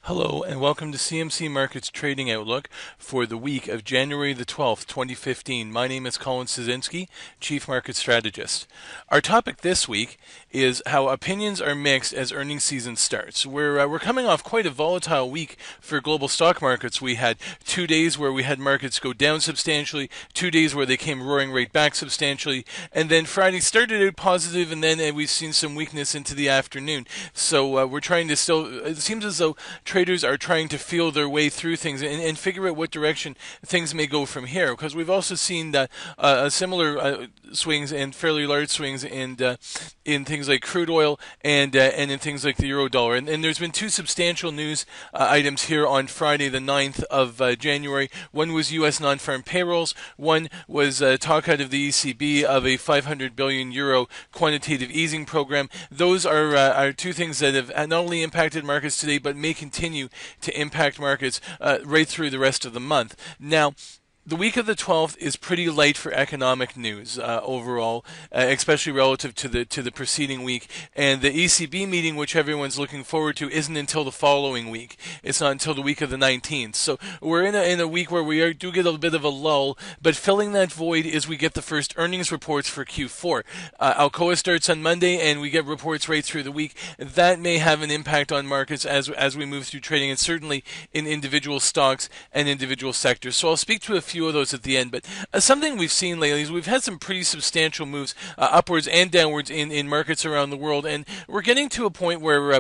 Hello and welcome to CMC Markets Trading Outlook for the week of January the 12th, 2015. My name is Colin Szynski, Chief Market Strategist. Our topic this week is how opinions are mixed as earnings season starts. We're coming off quite a volatile week for global stock markets. We had 2 days where we had markets go down substantially, 2 days where they came roaring right back substantially, and then Friday started out positive, and then we've seen some weakness into the afternoon. So we're trying to it seems as though traders are trying to feel their way through things and figure out what direction things may go from here. Because we've also seen similar swings and fairly large swings in things like crude oil and in things like the euro dollar. And there's been two substantial news items here on Friday, the 9th of January. One was U.S. non-farm payrolls. One was talk out of the ECB of a 500 billion euro quantitative easing program. Those are two things that have not only impacted markets today, but may continue to impact markets right through the rest of the month. Now, the week of the 12th is pretty light for economic news overall, especially relative to the preceding week. And the ECB meeting, which everyone's looking forward to, isn't until the following week. It's not until the week of the 19th. So we're in a week where we do get a bit of a lull, but filling that void is we get the first earnings reports for Q4. Alcoa starts on Monday, and we get reports right through the week. That may have an impact on markets as we move through trading, and certainly in individual stocks and individual sectors. So I'll speak to a few of those at the end, but something we've seen lately is we've had some pretty substantial moves upwards and downwards in markets around the world, and we're getting to a point where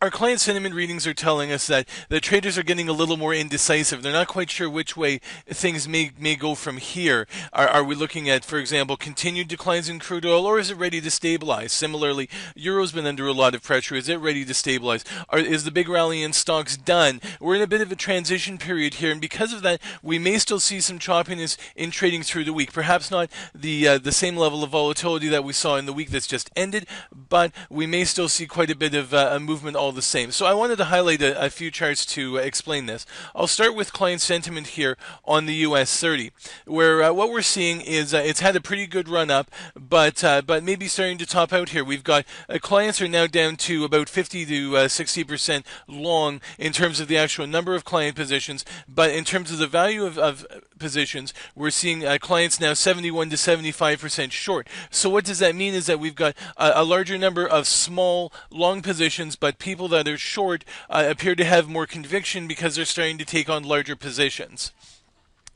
our client sentiment readings are telling us that the traders are getting a little more indecisive. They're not quite sure which way things may go from here. Are we looking at, for example, continued declines in crude oil, or is it ready to stabilize? Similarly, euro's been under a lot of pressure. Is it ready to stabilize? Is the big rally in stocks done? We're in a bit of a transition period here, and because of that, we may still see some choppiness in trading through the week. Perhaps not the same level of volatility that we saw in the week that's just ended, but we may still see quite a bit of a movement all the same. So I wanted to highlight a few charts to explain this. I'll start with client sentiment here on the US 30, where what we're seeing is it's had a pretty good run up, but maybe starting to top out here. We've got clients are now down to about 50 to 60% long in terms of the actual number of client positions, but in terms of the value of positions, we're seeing clients now 71 to 75% short. So what does that mean is that we've got a larger number of small long positions, but people that are short appear to have more conviction because they're starting to take on larger positions.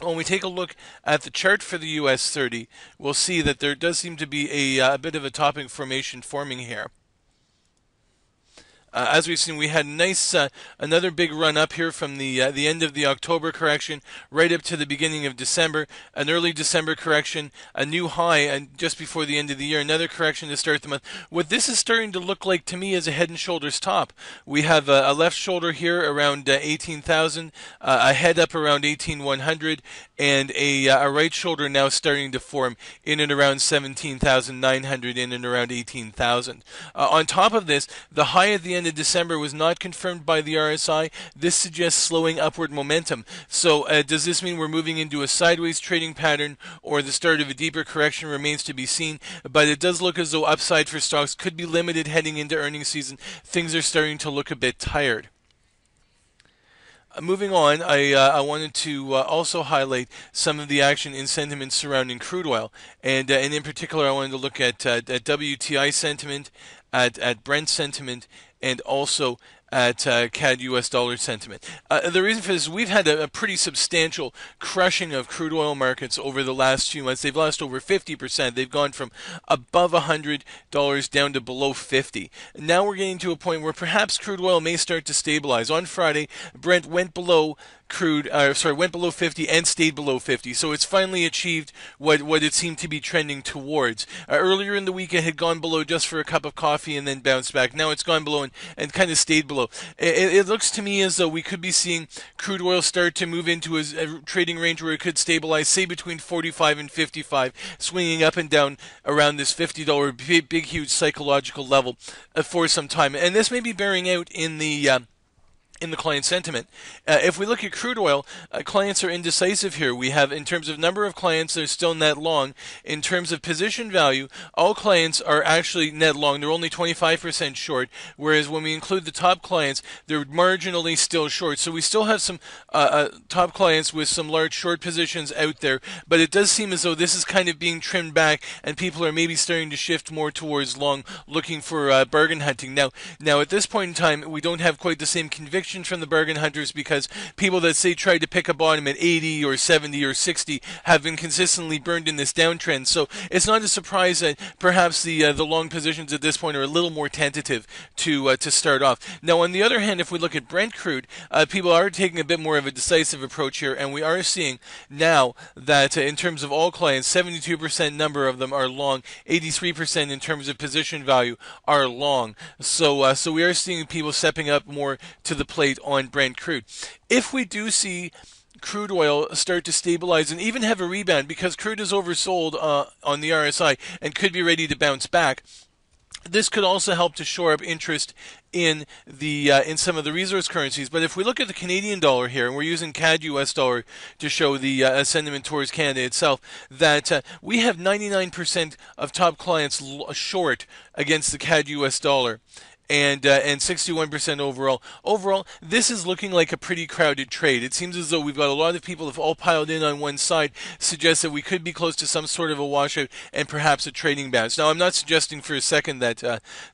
When we take a look at the chart for the US 30, we'll see that there does seem to be a bit of a topping formation forming here. As we've seen, we had another big run up here from the end of the October correction right up to the beginning of December, an early December correction, a new high, and just before the end of the year, another correction to start the month. What this is starting to look like to me is a head and shoulders top. We have a left shoulder here around 18,000, a head up around 18,100, and a right shoulder now starting to form in and around 17,900, in and around 18,000. On top of this, the high at the end of December was not confirmed by the RSI. This suggests slowing upward momentum. So does this mean we're moving into a sideways trading pattern, or the start of a deeper correction remains to be seen? But it does look as though upside for stocks could be limited heading into earnings season. Things are starting to look a bit tired. Moving on, I wanted to also highlight some of the action in sentiment surrounding crude oil, and in particular, I wanted to look at WTI sentiment, at Brent sentiment, and also at CAD US dollar sentiment. The reason for this is we've had a pretty substantial crushing of crude oil markets over the last few months. They've lost over 50%. They've gone from above $100 down to below 50. Now we're getting to a point where perhaps crude oil may start to stabilize. On Friday, Brent went below went below 50 and stayed below 50. So it's finally achieved what it seemed to be trending towards. Earlier in the week, it had gone below just for a cup of coffee and then bounced back. Now it's gone below and kind of stayed below. It looks to me as though we could be seeing crude oil start to move into a trading range where it could stabilize, say between 45 and 55, swinging up and down around this $50 big huge psychological level for some time. And this may be bearing out in the in the client sentiment. If we look at crude oil, clients are indecisive here. We have, in terms of number of clients, they're still net long. In terms of position value, all clients are actually net long. They're only 25% short, whereas when we include the top clients, they're marginally still short. So we still have some top clients with some large short positions out there, but it does seem as though this is kind of being trimmed back, and people are maybe starting to shift more towards long, looking for bargain hunting. Now, at this point in time, we don't have quite the same conviction from the bargain hunters, because people that say tried to pick a bottom at 80 or 70 or 60 have been consistently burned in this downtrend. So it's not a surprise that perhaps the long positions at this point are a little more tentative to start off. Now, on the other hand, if we look at Brent crude, people are taking a bit more of a decisive approach here, and we are seeing now that in terms of all clients, 72% number of them are long, 83% in terms of position value are long. So we are seeing people stepping up more to the plate on Brent crude. If we do see crude oil start to stabilize and even have a rebound, because crude is oversold on the RSI and could be ready to bounce back, this could also help to shore up interest in some of the resource currencies. But if we look at the Canadian dollar here, and we're using CAD US dollar to show the sentiment towards Canada itself, that we have 99% of top clients short against the CAD US dollar. And 61% overall. Overall, this is looking like a pretty crowded trade. It seems as though we've got a lot of people have all piled in on one side, suggests that we could be close to some sort of a washout and perhaps a trading bounce. Now, I'm not suggesting for a second that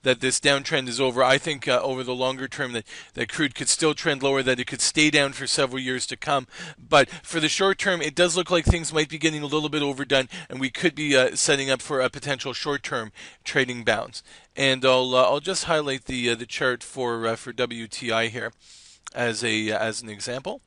this downtrend is over. I think over the longer term that crude could still trend lower, that it could stay down for several years to come. But for the short term, it does look like things might be getting a little bit overdone, and we could be setting up for a potential short-term trading bounce. And I'll just highlight the chart for WTI here as an example.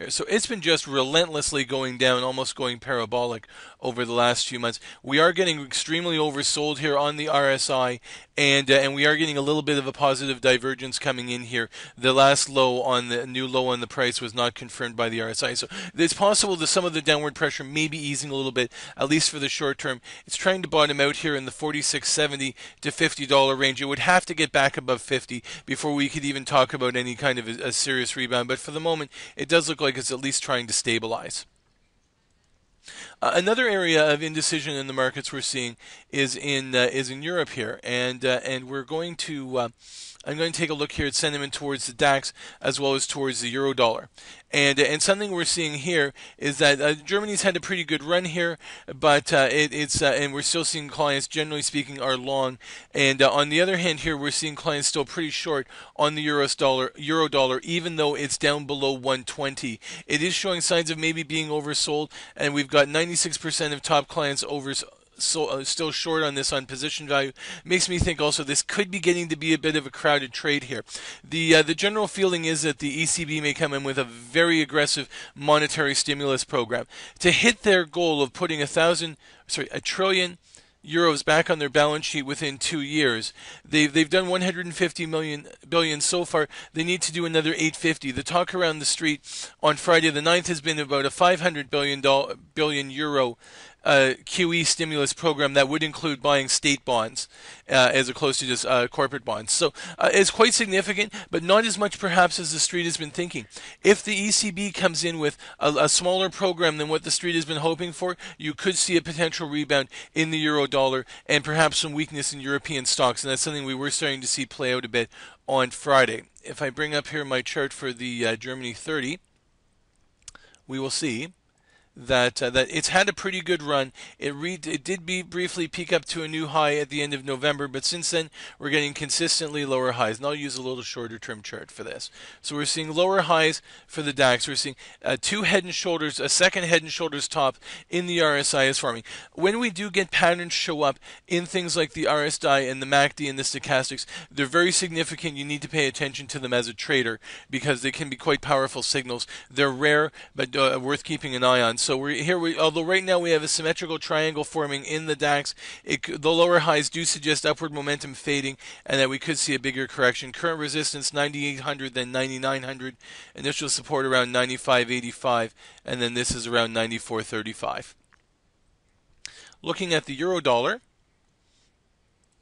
So it's been just relentlessly going down, almost going parabolic over the last few months. We are getting extremely oversold here on the RSI, and we are getting a little bit of a positive divergence coming in here. The last low on the new low on the price was not confirmed by the RSI, so it's possible that some of the downward pressure may be easing a little bit, at least for the short term. It's trying to bottom out here in the $46.70 to $50 range. It would have to get back above 50 before we could even talk about any kind of a serious rebound. But for the moment, it does look like it's at least trying to stabilize. Another area of indecision in the markets we're seeing is in Europe here, and we're going to I'm going to take a look here at sentiment towards the DAX as well as towards the euro dollar. And something we're seeing here is that Germany's had a pretty good run here, but and we're still seeing clients, generally speaking, are long. And on the other hand here, we're seeing clients still pretty short on the euro dollar, even though it's down below 120. It is showing signs of maybe being oversold, and we've got 96% of top clients still short on this on position value. Makes me think also this could be getting to be a bit of a crowded trade here. The general feeling is that the ECB may come in with a very aggressive monetary stimulus program to hit their goal of putting a trillion euros back on their balance sheet within 2 years. They've done 150 billion so far. They need to do another 850. The talk around the street on Friday the 9th has been about a 500 billion euro QE stimulus program that would include buying state bonds as opposed to just corporate bonds. So it's quite significant, but not as much perhaps as the street has been thinking. If the ECB comes in with a smaller program than what the street has been hoping for, you could see a potential rebound in the euro dollar and perhaps some weakness in European stocks, and that's something we were starting to see play out a bit on Friday. If I bring up here my chart for the Germany 30, we will see that it's had a pretty good run. It did briefly peak up to a new high at the end of November, but since then we're getting consistently lower highs. And I'll use a little shorter term chart for this. So we're seeing lower highs for the DAX. We're seeing two head and shoulders, a second head and shoulders top in the RSI is forming. When we do get patterns show up in things like the RSI and the MACD and the stochastics, they're very significant. You need to pay attention to them as a trader because they can be quite powerful signals. They're rare, but worth keeping an eye on. So although right now we have a symmetrical triangle forming in the DAX, the lower highs do suggest upward momentum fading and that we could see a bigger correction. Current resistance 9,800, then 9,900. Initial support around 95.85, and then this is around 94.35. Looking at the euro dollar,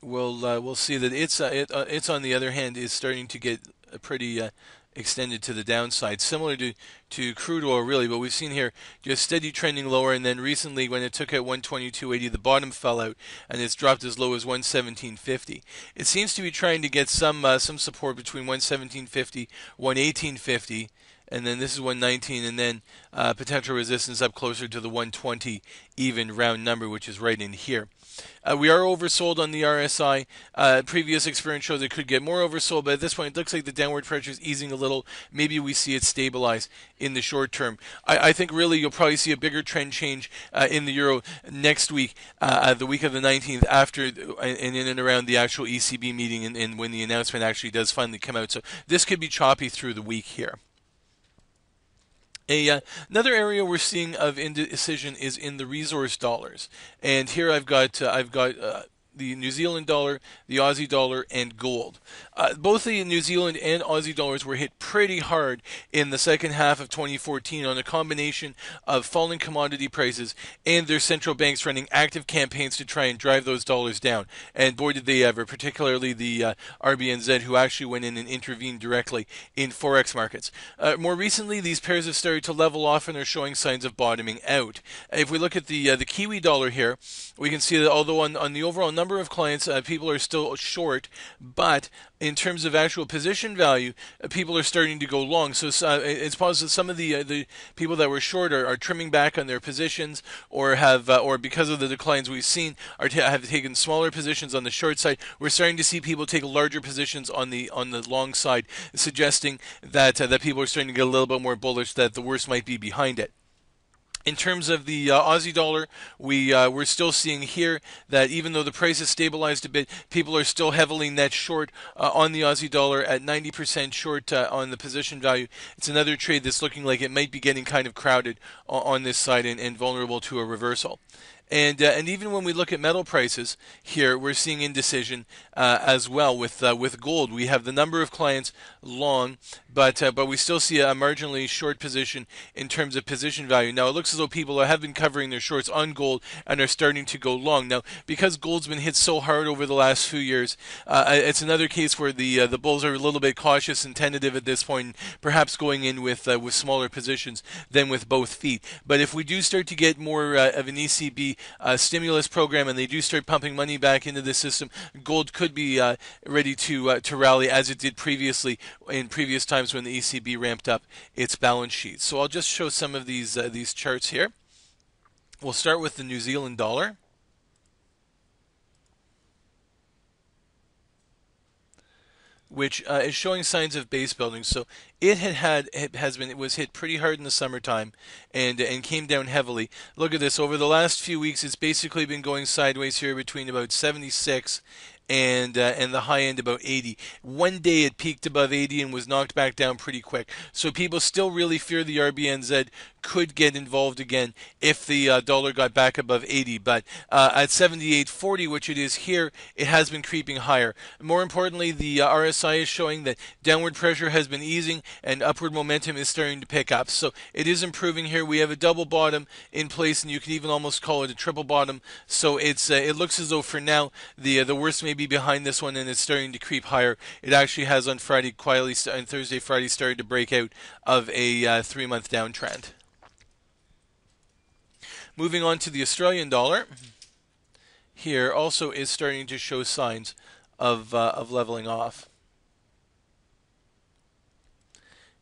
we'll see that it's on the other hand is starting to get pretty extended to the downside, similar to crude oil really. But we've seen here just steady trending lower, and then recently when it took out 122.80, the bottom fell out and it's dropped as low as 117.50. It seems to be trying to get some support between 117.50, 118.50. And then this is 119, and then potential resistance up closer to the 120 even round number, which is right in here. We are oversold on the RSI. Previous experience shows it could get more oversold, but at this point it looks like the downward pressure is easing a little. Maybe we see it stabilize in the short term. I think really you'll probably see a bigger trend change in the euro next week, the week of the 19th, after and in and around the actual ECB meeting, and when the announcement actually does finally come out. So this could be choppy through the week here. Another area we're seeing of indecision is in the resource dollars, and here I've got the New Zealand dollar, the Aussie dollar, and gold. Both the New Zealand and Aussie dollars were hit pretty hard in the second half of 2014 on a combination of falling commodity prices and their central banks running active campaigns to try and drive those dollars down. And boy, did they ever, particularly the RBNZ, who actually went in and intervened directly in forex markets. More recently, these pairs have started to level off and are showing signs of bottoming out. If we look at the Kiwi dollar here, we can see that although on the overall number of clients, people are still short, but in terms of actual position value, people are starting to go long. So it's possible some of the people that were short are trimming back on their positions, or have or because of the declines we've seen, have taken smaller positions on the short side. We're starting to see people take larger positions on the long side, suggesting that that people are starting to get a little bit more bullish that the worst might be behind it. In terms of the Aussie dollar, we're still seeing here that even though the price has stabilized a bit, people are still heavily net short on the Aussie dollar at 90% short on the position value. It's another trade that's looking like it might be getting kind of crowded on this side and vulnerable to a reversal. And even when we look at metal prices here, we're seeing indecision as well with gold. We have the number of clients long, but we still see a marginally short position in terms of position value. Now it looks as though people have been covering their shorts on gold and are starting to go long. Now because gold's been hit so hard over the last few years, it's another case where the bulls are a little bit cautious and tentative at this point, perhaps going in with smaller positions than with both feet. But if we do start to get more of an ECB stimulus program and they do start pumping money back into the system, gold could be ready to rally as it did previously in previous times when the ECB ramped up its balance sheet. So I'll just show some of these charts here. We'll start with the New Zealand dollar, which is showing signs of base building. So it was hit pretty hard in the summertime and came down heavily. Look at this, over the last few weeks it's basically been going sideways here between about 76 and the high end about 80. One day it peaked above 80 and was knocked back down pretty quick. So people still really fear the RBNZ could get involved again if the dollar got back above 80. But at 78.40, which it is here, it has been creeping higher. More importantly, the RSI is showing that downward pressure has been easing and upward momentum is starting to pick up. So it is improving here. We have a double bottom in place, and you could even almost call it a triple bottom. So it looks as though for now the worst may be behind this one, and it's starting to creep higher. It actually has on Friday quietly, on Thursday, Friday started to break out of a 3-month downtrend. Moving on to the Australian dollar, here also is starting to show signs of leveling off.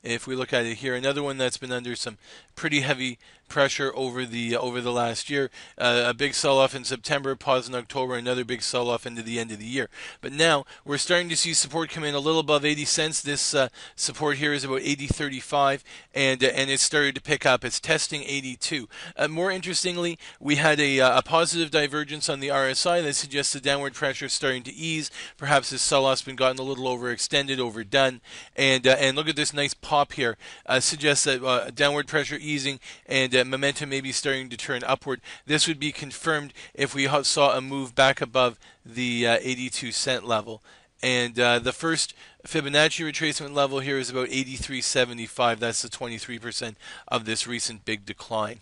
If we look at it here, another one that's been under some pretty heavy pressure over the last year. A big sell-off in September, pause in October, another big sell-off into the end of the year. But now we're starting to see support come in a little above 80 cents. This support here is about 80.35, and it's started to pick up. It's testing 82. More interestingly, we had a positive divergence on the RSI that suggests the downward pressure is starting to ease. Perhaps this sell-off's been gotten a little overextended, overdone, and look at this nice pop here. Suggests that downward pressure easing and momentum may be starting to turn upward. This would be confirmed if we saw a move back above the 82 cent level. And the first Fibonacci retracement level here is about 83.75. That's the 23% of this recent big decline.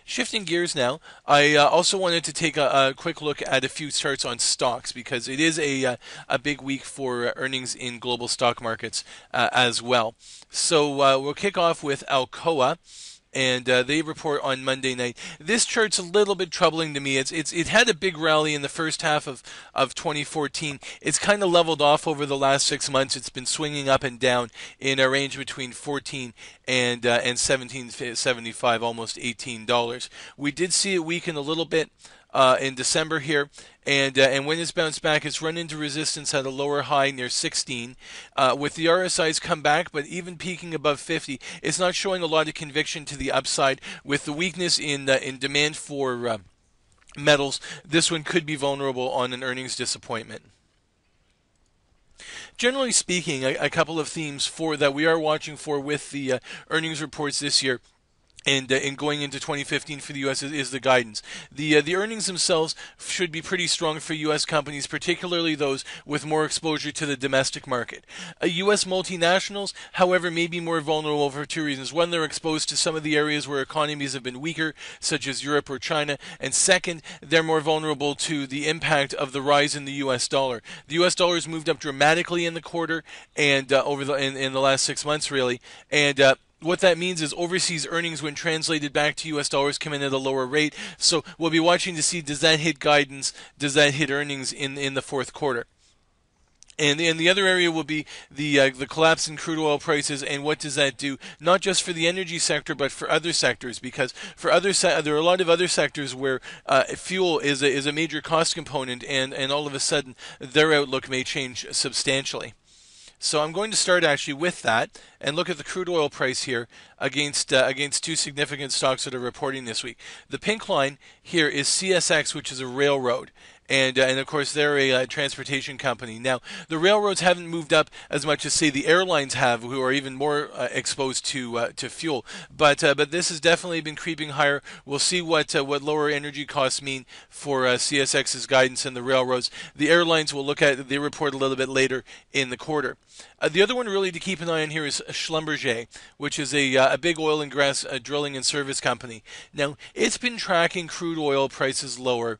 Shifting gears now, I also wanted to take a quick look at a few charts on stocks because it is a big week for earnings in global stock markets as well. So we'll kick off with Alcoa. And they report on Monday night. This chart's a little bit troubling to me. It had a big rally in the first half of 2014. It's kind of leveled off over the last 6 months. It's been swinging up and down in a range between 14 and 17.75, almost $18. We did see it weaken a little bit in December here, and when it's bounced back, it's run into resistance at a lower high near 16. With the RSI's come back, but even peaking above 50, it's not showing a lot of conviction to the upside. With the weakness in demand for metals, this one could be vulnerable on an earnings disappointment. Generally speaking, a couple of themes for that we are watching for with the earnings reports this year. And going into 2015 for the U.S. is the guidance. The earnings themselves should be pretty strong for U.S. companies, particularly those with more exposure to the domestic market. U.S. multinationals, however, may be more vulnerable for two reasons. One, they're exposed to some of the areas where economies have been weaker, such as Europe or China. And second, they're more vulnerable to the impact of the rise in the U.S. dollar. The U.S. dollar has moved up dramatically in the quarter and in the last 6 months, really. And what that means is overseas earnings, when translated back to U.S. dollars, come in at a lower rate. So we'll be watching to see, does that hit guidance? Does that hit earnings in the fourth quarter? And the other area will be the collapse in crude oil prices, and what does that do? Not just for the energy sector, but for other sectors, because for there are a lot of other sectors where fuel is a major cost component, and all of a sudden their outlook may change substantially. So I'm going to start actually with that and look at the crude oil price here against two significant stocks that are reporting this week. The pink line here is CSX, which is a railroad. And of course, they're a transportation company. Now, the railroads haven't moved up as much as, say, the airlines have, who are even more exposed to fuel. But this has definitely been creeping higher. We'll see what lower energy costs mean for CSX's guidance and the railroads. The airlines will look at, they report a little bit later in the quarter. The other one really to keep an eye on here is Schlumberger, which is a big oil and gas drilling and service company. Now, it's been tracking crude oil prices lower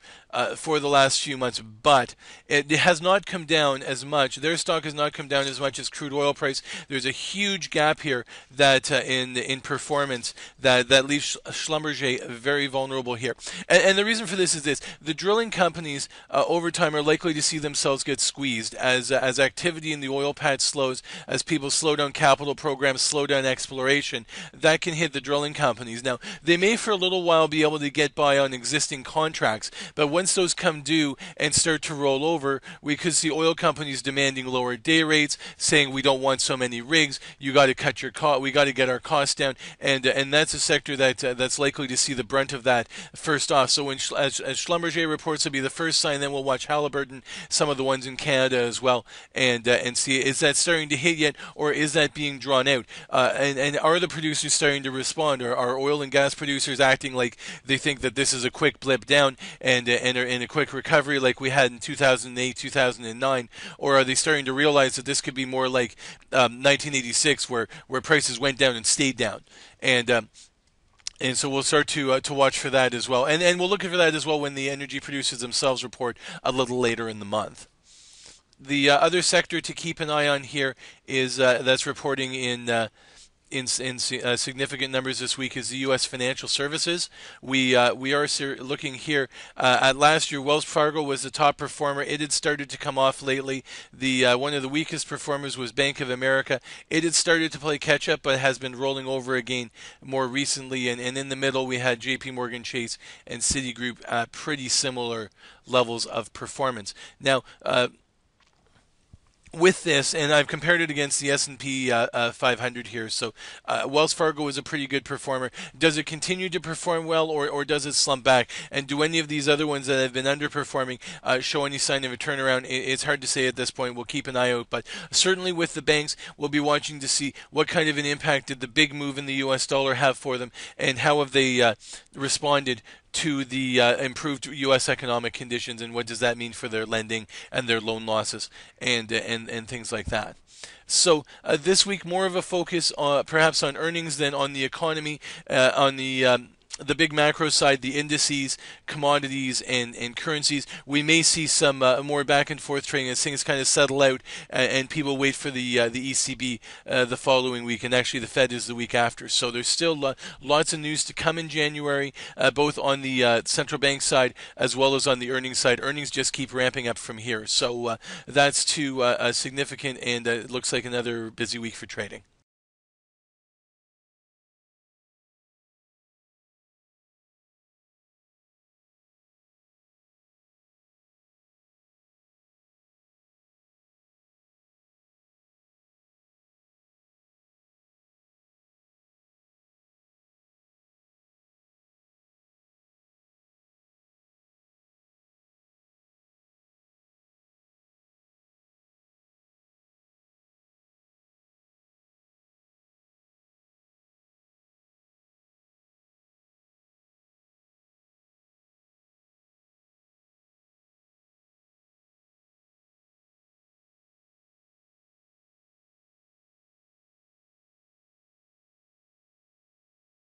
for the last few months, but it has not come down as much. Their stock has not come down as much as crude oil price. There's a huge gap here that in performance that leaves Schlumberger very vulnerable here. And the reason for this is this: the drilling companies over time are likely to see themselves get squeezed as activity in the oil patch slows, as people slow down capital programs, slow down exploration. That can hit the drilling companies. Now, they may for a little while be able to get by on existing contracts, but once those come due and start to roll over, we could see oil companies demanding lower day rates, saying we don't want so many rigs, you got to cut your cost, we got to get our costs down, and that's a sector that's likely to see the brunt of that first off. So when as Schlumberger reports will be the first sign, then we'll watch Halliburton, some of the ones in Canada as well, and see, is that starting to hit yet, or is that being drawn out? And are the producers starting to respond? Are oil and gas producers acting like they think that this is a quick blip down and are in a quick recovery like we had in 2008, 2009, or are they starting to realize that this could be more like 1986, where prices went down and stayed down? And so we'll start to watch for that as well, and we'll look for that as well when the energy producers themselves report a little later in the month. The other sector to keep an eye on here is that's reporting in significant numbers this week is the U.S. financial services. We are looking here at last year. Wells Fargo was the top performer. It had started to come off lately. The one of the weakest performers was Bank of America. It had started to play catch up, but has been rolling over again more recently. And in the middle, we had J.P. Morgan Chase and Citigroup at pretty similar levels of performance. Now, with this, and I've compared it against the S&P 500 here, so Wells Fargo is a pretty good performer. Does it continue to perform well, or does it slump back? And do any of these other ones that have been underperforming show any sign of a turnaround? It's hard to say at this point. We'll keep an eye out, but certainly with the banks, we'll be watching to see what kind of an impact did the big move in the U.S. dollar have for them, and how have they responded to the improved U.S. economic conditions, and what does that mean for their lending and their loan losses and things like that. So this week, more of a focus perhaps on earnings than on the economy, on the the big macro side, the indices, commodities, and currencies, we may see some more back and forth trading as things kind of settle out and people wait for the ECB the following week, and actually the Fed is the week after. So there's still lots of news to come in January, both on the central bank side as well as on the earnings side. Earnings just keep ramping up from here. So that's too significant, and it looks like another busy week for trading.